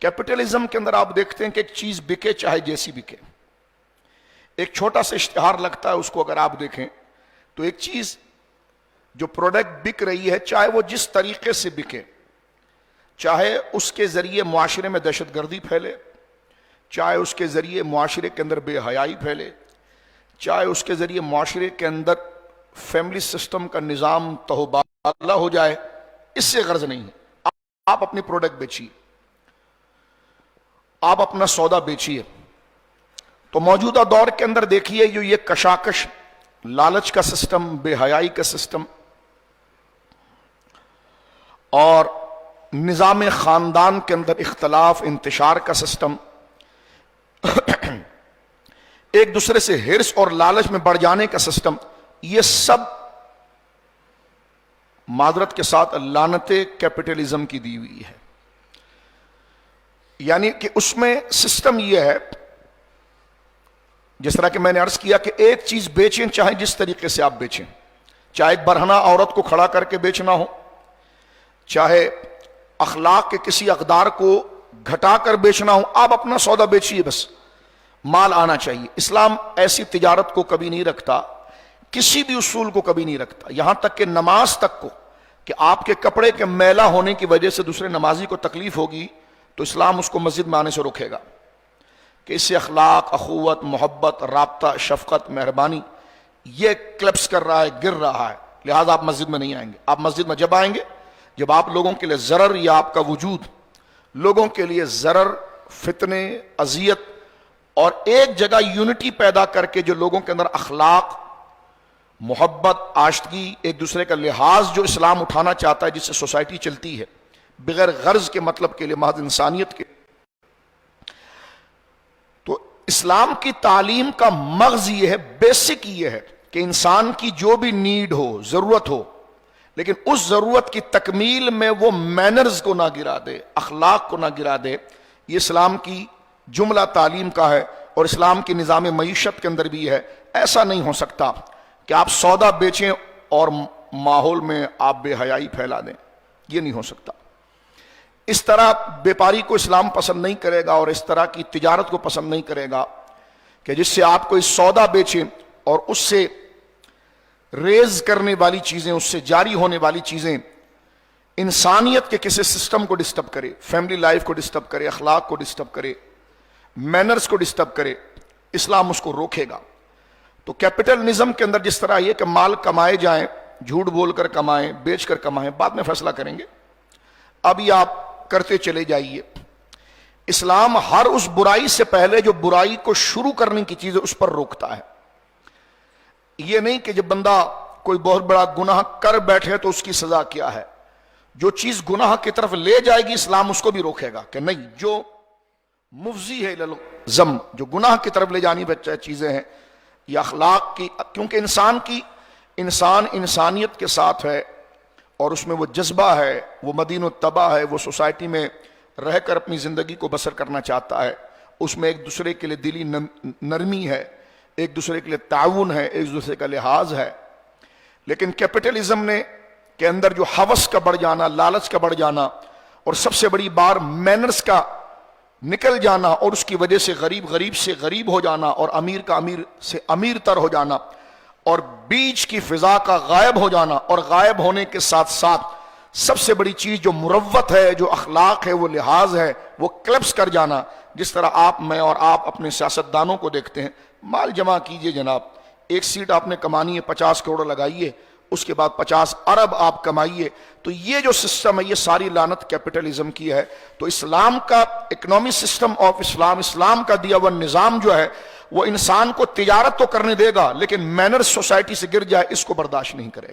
Capitalism के अंदर आप देखते हैं कि एक चीज बिके चाहे जैसी बिके। एक छोटा सा इश्तिहार लगता है, उसको अगर आप देखें तो एक चीज जो प्रोडक्ट बिक रही है, चाहे वो जिस तरीके से बिके, चाहे उसके जरिए मुआशरे में दहशतगर्दी फैले, चाहे उसके जरिए मुआशरे के अंदर बेहयाई फैले, चाहे उसके जरिए मुआशरे के अंदर फैमिली सिस्टम का निज़ाम तहबाला हो जाए, इससे गर्ज नहीं है। आप अपनी प्रोडक्ट बेचिए, आप अपना सौदा बेचिए। तो मौजूदा दौर के अंदर देखिए जो ये कशाकश, लालच का सिस्टम, बेहयाई का सिस्टम और निज़ाम खानदान के अंदर इख्तलाफ, इंतशार का सिस्टम, एक दूसरे से हिर्स और लालच में बढ़ जाने का सिस्टम, ये सब मादरत के साथ लानते कैपिटलिज्म की दी हुई है। यानी कि उसमें सिस्टम यह है, जिस तरह कि मैंने अर्ज किया कि एक चीज बेचें चाहे जिस तरीके से आप बेचें, चाहे एक बरहना औरत को खड़ा करके बेचना हो, चाहे अखलाक के किसी अकदार को घटाकर बेचना हो, आप अपना सौदा बेचिए, बस माल आना चाहिए। इस्लाम ऐसी तिजारत को कभी नहीं रखता, किसी भी उसूल को कभी नहीं रखता, यहां तक कि नमाज तक को, कि आपके कपड़े के मैला होने की वजह से दूसरे नमाजी को तकलीफ होगी तो इस्लाम उसको मस्जिद में आने से रोकेगा कि इससे अखलाक, अखुवत, मोहब्बत, राब्ता, शफकत, मेहरबानी ये क्लप्स कर रहा है, गिर रहा है, लिहाजा आप मस्जिद में नहीं आएंगे। आप मस्जिद में जब आएंगे जब आप लोगों के लिए जरर, या आपका वजूद लोगों के लिए जरर, फितने, अजियत और एक जगह यूनिटी पैदा करके जो लोगों के अंदर अखलाक, मोहब्बत, आशिकी, एक दूसरे का लिहाज जो इस्लाम उठाना चाहता है, जिससे सोसाइटी चलती है बगैर गर्ज के, मतलब के लिए, महज इंसानियत के। तो इस्लाम की तालीम का मगज ये है, बेसिक ये है कि इंसान की जो भी नीड हो, जरूरत हो, लेकिन उस जरूरत की तकमील में वो मैनर्स को ना गिरा दे, अखलाक को ना गिरा दे। ये इस्लाम की जुमला तालीम का है और इस्लाम की निज़ाम मईशत के अंदर भी है। ऐसा नहीं हो सकता कि आप सौदा बेचें और माहौल में आप बेहयाई फैला दें, ये नहीं हो सकता। इस तरह व्यापारी को इस्लाम पसंद नहीं करेगा और इस तरह की तिजारत को पसंद नहीं करेगा कि जिससे आप कोई सौदा बेचें और उससे रेज करने वाली चीजें, उससे जारी होने वाली चीजें इंसानियत के किसी सिस्टम को डिस्टर्ब करे, फैमिली लाइफ को डिस्टर्ब करे, अखलाक को डिस्टर्ब करे, मैनर्स को डिस्टर्ब करे, इस्लाम उसको रोकेगा। तो कैपिटलिज्म के अंदर जिस तरह ये कि माल कमाए जाएं, झूठ बोलकर कमाएं, बेचकर कमाएं, बाद में फैसला करेंगे, अभी आप करते चले जाइए। इस्लाम हर उस बुराई से पहले जो बुराई को शुरू करने की चीज है उस पर रोकता है। यह नहीं कि जब बंदा कोई बहुत बड़ा गुनाह कर बैठे तो उसकी सजा क्या है। जो चीज गुनाह की तरफ ले जाएगी इस्लाम उसको भी रोकेगा कि नहीं, जो मुफ्जी है जम, जो गुनाह की तरफ ले जानी बच्चा चीजें हैं, या अखलाक की, क्योंकि इंसान इंसानियत के साथ है और उसमें वो जज्बा है, वो मदीन तबा है, वो सोसाइटी में रहकर अपनी जिंदगी को बसर करना चाहता है, उसमें एक दूसरे के लिए दिली नरमी है, एक दूसरे के लिए ताउन है, एक दूसरे का लिहाज है। लेकिन कैपिटलिज्म ने के अंदर जो हवस का बढ़ जाना, लालच का बढ़ जाना और सबसे बड़ी बार मैनर्स का निकल जाना और उसकी वजह से गरीब गरीब से गरीब हो जाना और अमीर का अमीर से अमीर तर हो जाना और बीच की फिजा का गायब हो जाना, और गायब होने के साथ साथ सबसे बड़ी चीज जो मुरव्वत है, जो अखलाक है, वो लिहाज है, वो क्लब्स कर जाना। जिस तरह आप, मैं और आप अपने सियासतदानों को देखते हैं, माल जमा कीजिए जनाब, एक सीट आपने कमानी है, 50 करोड़ लगाइए, उसके बाद 50 अरब आप कमाइए। तो ये जो सिस्टम है ये सारी लानत कैपिटलिज्म की है। तो इस्लाम का इकोनॉमिक सिस्टम ऑफ इस्लाम, इस्लाम का दिया हुआ निज़ाम जो है वो इंसान को तिजारत तो करने देगा, लेकिन मैनर्स सोसाइटी से गिर जाए इसको बर्दाश्त नहीं करेगा।